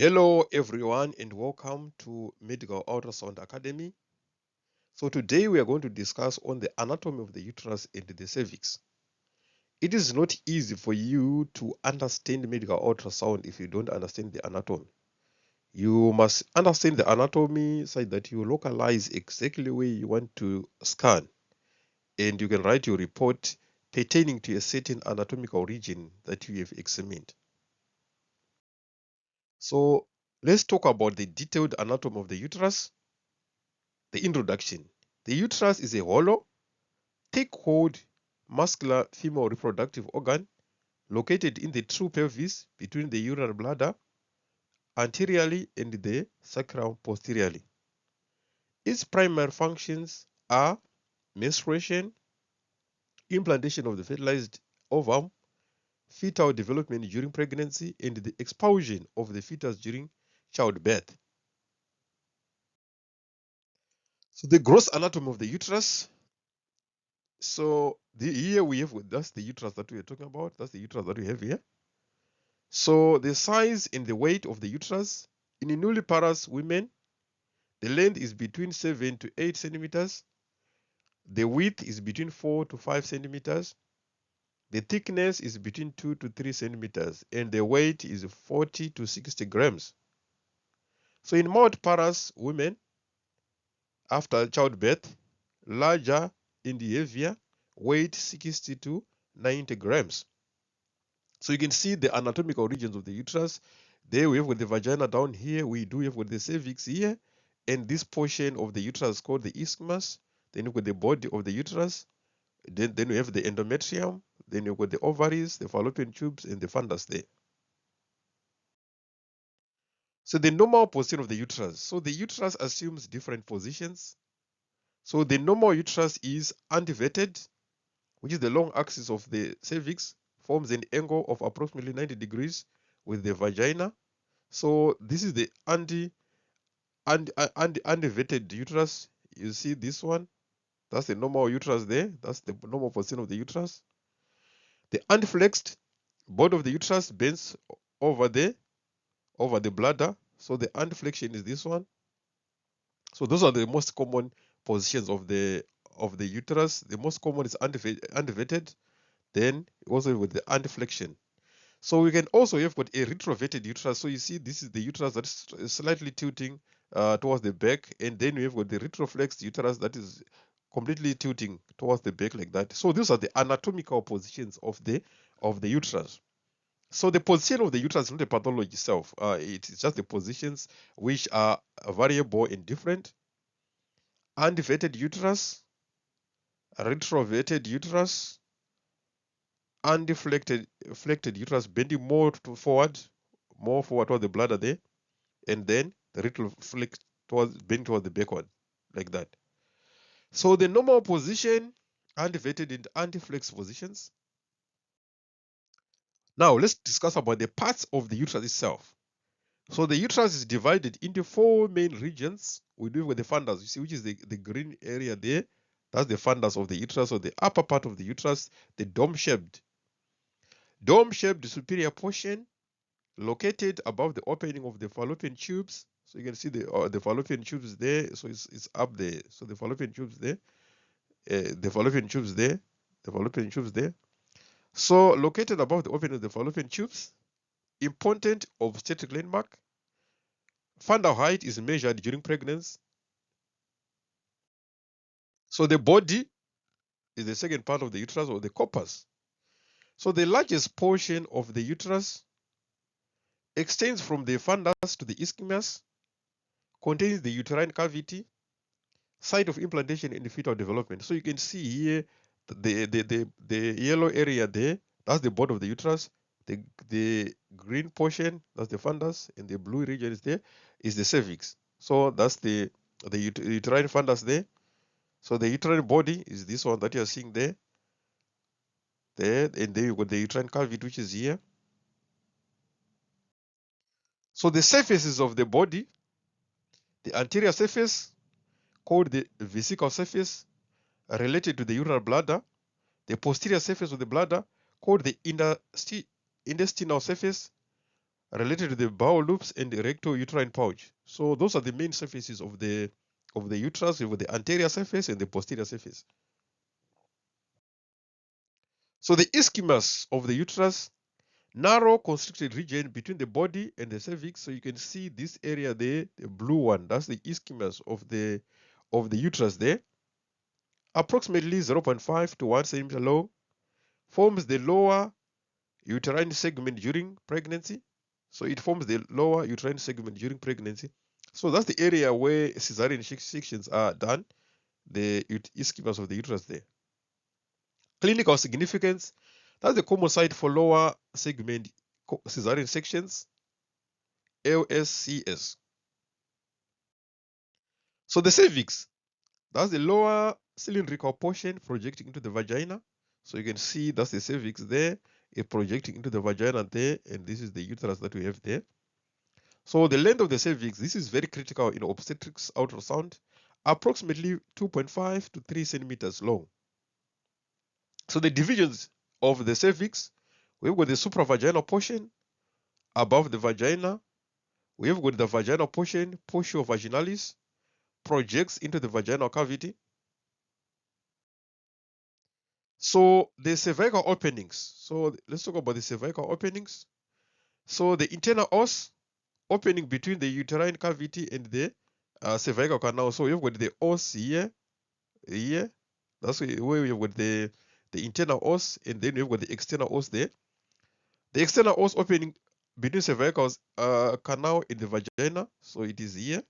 Hello everyone and welcome to Medical Ultrasound Academy. So today we are going to discuss on the anatomy of the uterus and the cervix. It is not easy for you to understand medical ultrasound if you don't understand the anatomy. You must understand the anatomy so that you localize exactly where you want to scan and you can write your report pertaining to a certain anatomical region that you have examined. So let's talk about the detailed anatomy of the uterus. The introduction. The uterus is a hollow, thick-walled, muscular female reproductive organ located in the true pelvis between the urinary bladder anteriorly and the sacrum posteriorly. Its primary functions are menstruation, implantation of the fertilized ovum, fetal development during pregnancy, and the expulsion of the fetus during childbirth. So the gross anatomy of the uterus. So here we have, that's the uterus that we are talking about. That's the uterus that we have here. So the size and the weight of the uterus in nulliparous women, the length is between 7 to 8 centimeters. The width is between 4 to 5 centimeters. The thickness is between 2 to 3 centimeters. And the weight is 40 to 60 grams. So in multiparous women, after childbirth, larger and heavier, weight 60 to 90 grams. So you can see the anatomical regions of the uterus. There we have with the vagina down here. We do have with the cervix here. And this portion of the uterus called the isthmus. Then with the body of the uterus. Then we have the endometrium. Then you've got the ovaries, the fallopian tubes, and the fundus there. So the normal position of the uterus. So the uterus assumes different positions. So the normal uterus is anteverted, which is the long axis of the cervix, forms an angle of approximately 90 degrees with the vagina. So this is the anteverted uterus. You see this one? That's the normal uterus there. That's the normal position of the uterus. The anteflexed body of the uterus bends over the bladder. So the anteflexion is this one. So those are the most common positions of the uterus. The most common is anteverted. Then also with the anteflexion. So we can also have got a retroverted uterus. So you see, this is the uterus that's slightly tilting towards the back, and then we have got the retroflexed uterus that is completely tilting towards the back like that. So these are the anatomical positions of the uterus. So the position of the uterus is not a pathology itself. It is just the positions which are variable and different. Anteverted uterus, retroverted uterus, undeflected uterus bending more forward toward the bladder there, and then the retroflexed bending towards the backward, like that. So the normal position, anteverted and anteflexed positions. Now let's discuss about the parts of the uterus itself. So the uterus is divided into 4 main regions. We do with the fundus, you see, which is the green area there. That's the fundus of the uterus, or the upper part of the uterus, the dome-shaped superior portion located above the opening of the fallopian tubes. So you can see the fallopian tubes there. So it's up there. So the fallopian tubes there, the fallopian tubes there, the fallopian tubes there. So located above the opening of the fallopian tubes, important obstetric landmark. Fundal height is measured during pregnancy. So the body is the second part of the uterus, or the corpus. So the largest portion of the uterus extends from the fundus to the isthmus, contains the uterine cavity, site of implantation and fetal development. So you can see here the yellow area there, that's the body of the uterus. The green portion, that's the fundus, and the blue region is there, is the cervix. So that's the uterine fundus there. So the uterine body is this one that you are seeing there. And then you got the uterine cavity, which is here. So the surfaces of the body, the anterior surface, called the vesical surface, related to the urinary bladder. The posterior surface of the bladder, called the intestinal surface, related to the bowel loops and the rectal uterine pouch. So those are the main surfaces of the uterus. With the anterior surface and the posterior surface. So the isthmus of the uterus, narrow constricted region between the body and the cervix. So you can see this area there, the blue one, that's the isthmus of the uterus there. Approximately 0.5 to 1 centimeter long, forms the lower uterine segment during pregnancy. So it forms the lower uterine segment during pregnancy. So that's the area where cesarean sections are done, the isthmus of the uterus there. Clinical significance, that's the common site for lower segment cesarean sections, LSCS. So the cervix, that's the lower cylindrical portion projecting into the vagina. So you can see that's the cervix there, it projecting into the vagina there, and this is the uterus that we have there. So the length of the cervix, this is very critical in obstetrics ultrasound, approximately 2.5 to 3 centimeters long. So the divisions of the cervix, we've got the supravaginal portion above the vagina, we've got the vaginal portion, portio vaginalis, projects into the vaginal cavity. So the cervical openings. So let's talk about the cervical openings. So the internal os, opening between the uterine cavity and the cervical canal. So you've got the os here, here. That's where you've got the internal os, and then you've got the external os there. The external os opening between cervical canal and the vagina. So it is here.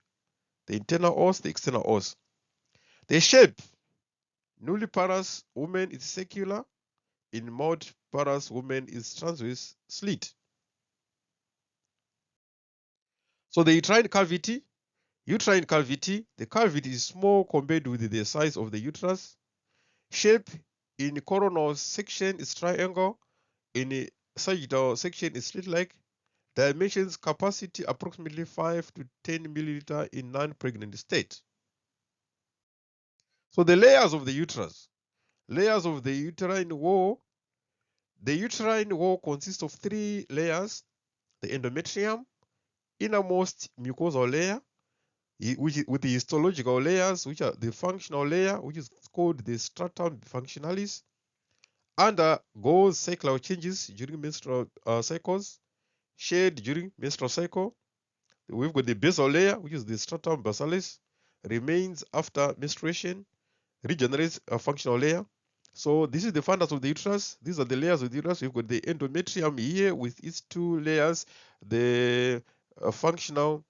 The internal os, the external os. The shape, nulliparous woman is circular. In multiparous women is transverse slit. So the uterine cavity, the cavity is small compared with the size of the uterus. Shape in coronal section is triangle. In sagittal section is slit-like. Dimensions, capacity approximately 5 to 10 milliliter in non-pregnant state. So the layers of the uterus. Layers of the uterine wall. The uterine wall consists of 3 layers. The endometrium, innermost mucosal layer, which is with the histological layers, which are the functional layer, which is called the stratum functionalis, undergoes cyclical changes during menstrual cycles, shed during menstrual cycle. We've got the basal layer, which is the stratum basalis, remains after menstruation, regenerates a functional layer. So this is the fundus of the uterus. These are the layers of the uterus. We've got the endometrium here with its 2 layers, the functional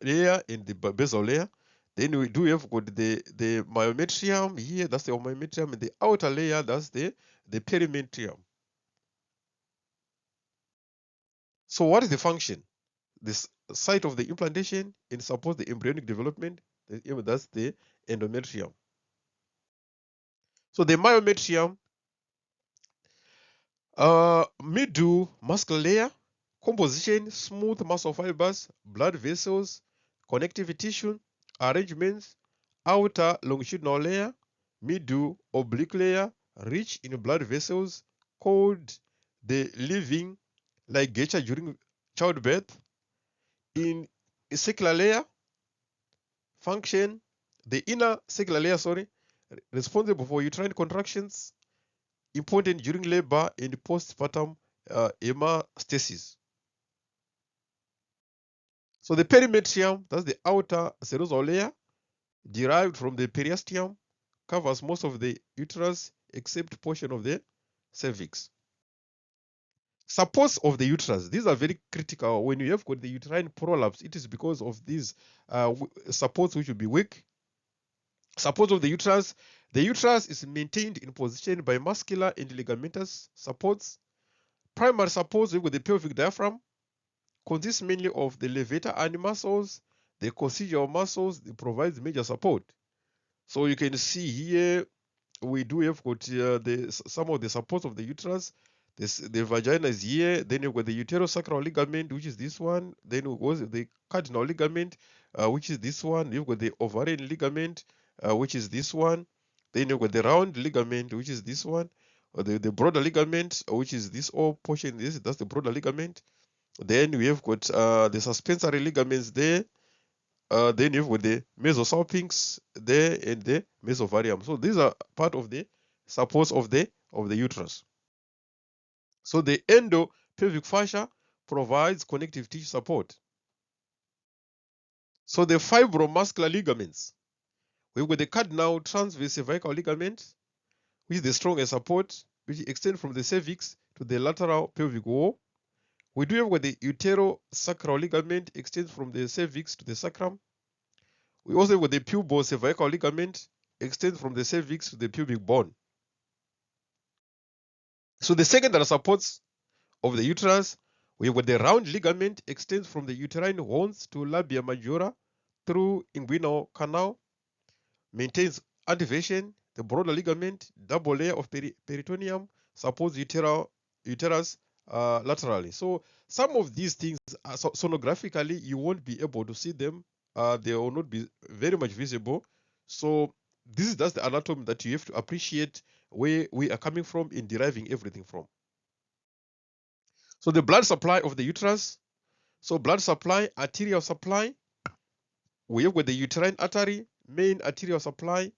layer and the basal layer. Then we do have got the myometrium here, that's the myometrium, and the outer layer, that's the perimetrium. So what is the function? This site of the implantation and supports the embryonic development. That's the endometrium. So the myometrium, middle muscle layer, composition, smooth muscle fibers, blood vessels, connective tissue, arrangements, outer longitudinal layer, middle oblique layer, rich in blood vessels, called the living ligature during childbirth. In circular layer, function, the inner circular layer, responsible for uterine contractions, important during labor and postpartum hemostasis. So the perimetrium, that's the outer serosal layer, derived from the periosteum, covers most of the uterus except portion of the cervix. Supports of the uterus, these are very critical. When you have got the uterine prolapse, it is because of these supports which will be weak. Supports of the uterus is maintained in position by muscular and ligamentous supports. Primary supports with the pelvic diaphragm consists mainly of the levator and muscles, the coccygeal muscles. They provide major support. So you can see here we do have got some of the supports of the uterus. The vagina is here. Then you've got the uterosacral ligament, which is this one. Then we've got the cardinal ligament, which is this one. You've got the ovarian ligament, which is this one. Then you've got the round ligament, which is this one. the broader ligament, which is this all portion. That's the broader ligament. Then we have got the suspensory ligaments there. Then you've got the mesosalpinx there and the mesovarium. So these are part of the supports of the uterus. So the endopelvic fascia provides connective tissue support. So the fibromuscular ligaments, we've got the cardinal transverse cervical ligament, which is the strongest support, which extends from the cervix to the lateral pelvic wall. We do have got the uterosacral ligament, extends from the cervix to the sacrum. We also have got the pubocervical ligament, extends from the cervix to the pubic bone. So the secondary supports of the uterus, we have got the round ligament, extends from the uterine horns to labia majora through inguinal canal, maintains anteversion. The broader ligament, double layer of peritoneum, supports uterus laterally. So some of these things, sonographically, you won't be able to see them. They will not be very much visible. So this is just the anatomy that you have to appreciate where we are coming from in deriving everything from. So the blood supply of the uterus. So blood supply, arterial supply. We have got the uterine artery, main arterial supply,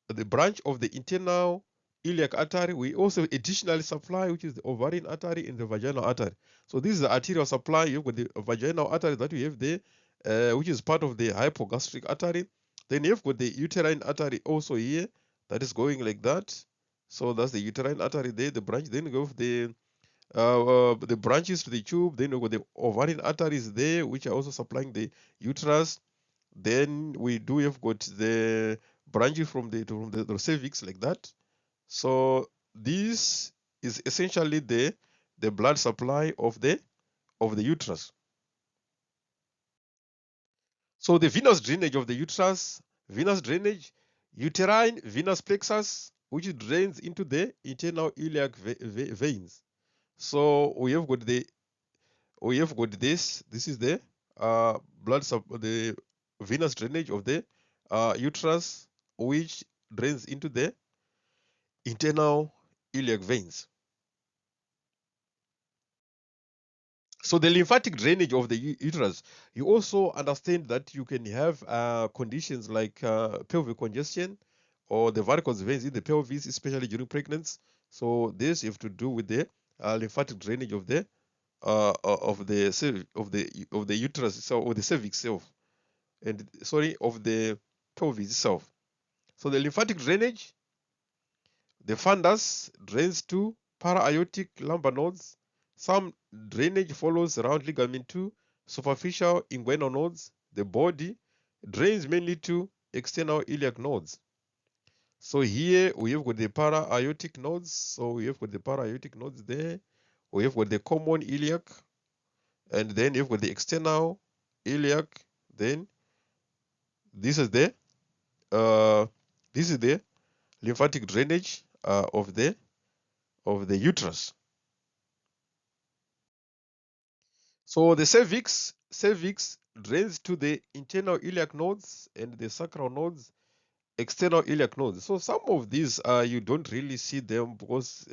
the branch of the internal iliac artery. We also additionally supply, which is the ovarian artery and the vaginal artery. So this is the arterial supply. You've got the vaginal artery that we have there, which is part of the hypogastric artery. Then you've got the uterine artery also here, that is going like that. So that's the uterine artery there, the branch. Then you have the branches to the tube. Then you got the ovarian arteries there, which are also supplying the uterus. Then we do have got the branches from the cervix like that. So this is essentially the blood supply of the uterus. So the venous drainage of the uterus, venous drainage, uterine venous plexus, which drains into the internal iliac veins. So we have got this. This is the the venous drainage of the uterus, which drains into the internal iliac veins. So the lymphatic drainage of the uterus, you also understand that you can have conditions like pelvic congestion or the varicose veins in the pelvis, especially during pregnancy. So this you have to do with the lymphatic drainage of the uterus itself, or the cervix itself, and sorry, of the pelvis itself. So the lymphatic drainage, the fundus drains to para-aortic lumbar nodes. Some drainage follows around ligament to superficial inguinal nodes. The body drains mainly to external iliac nodes. So here we have got the para-aortic nodes. So we have got the para-aortic nodes there. We have got the common iliac, and then you've got the external iliac. Then this is the uh, lymphatic drainage of the uterus. So the cervix drains to the internal iliac nodes and the sacral nodes, external iliac nodes. So some of these you don't really see them because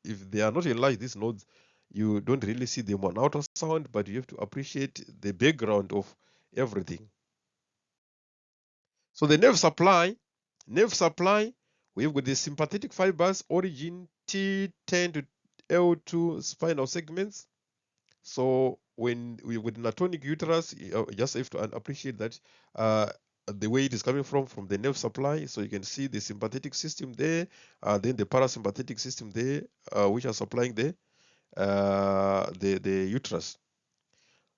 if they are not enlarged, these nodes, you don't really see them on ultrasound, but you have to appreciate the background of everything. So the nerve supply, we've got the sympathetic fibers, origin T10 to L2 spinal segments. So when we with an atonic uterus, you just have to appreciate that the way it is coming from the nerve supply. So you can see the sympathetic system there, then the parasympathetic system there, which are supplying the uterus.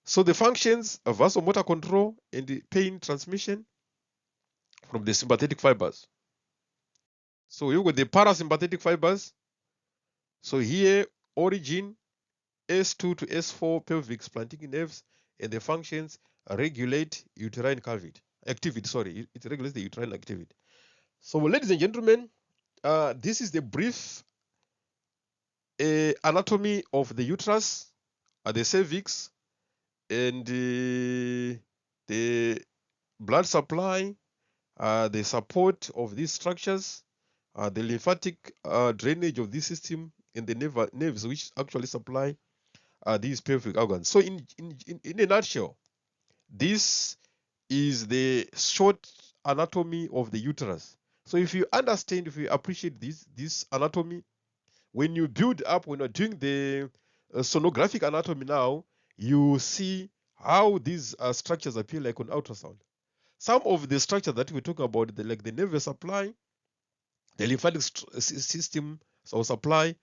So the functions of vasomotor control and the pain transmission from the sympathetic fibers. So you got the parasympathetic fibers. So here, origin S2 to S4 pelvic splanchnic nerves, and the functions regulate uterine activity. Sorry, it regulates the uterine activity. So, ladies and gentlemen, this is the brief anatomy of the uterus, the cervix, and the blood supply, the support of these structures, the lymphatic drainage of this system, and the nerves which actually supply these pelvic organs. So in a nutshell, this is the short anatomy of the uterus. So if you understand, if you appreciate this anatomy, when you build up, when you're doing the sonographic anatomy now, you see how these structures appear like on ultrasound. Some of the structures that we're talking about, like the nervous supply, the lymphatic system or supply,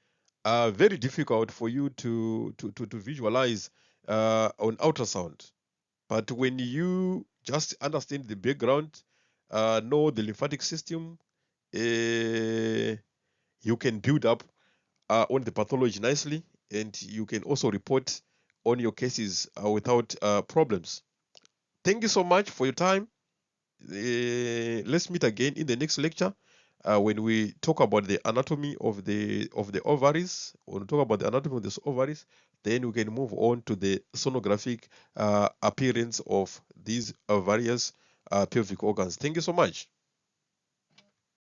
are very difficult for you to visualize on ultrasound. But when you just understand the background, know the lymphatic system, you can build up on the pathology nicely, and you can also report on your cases without problems. Thank you so much for your time. Let's meet again in the next lecture when we talk about the anatomy of the ovaries. When we talk about the anatomy of the ovaries, then we can move on to the sonographic appearance of these various pelvic organs. Thank you so much.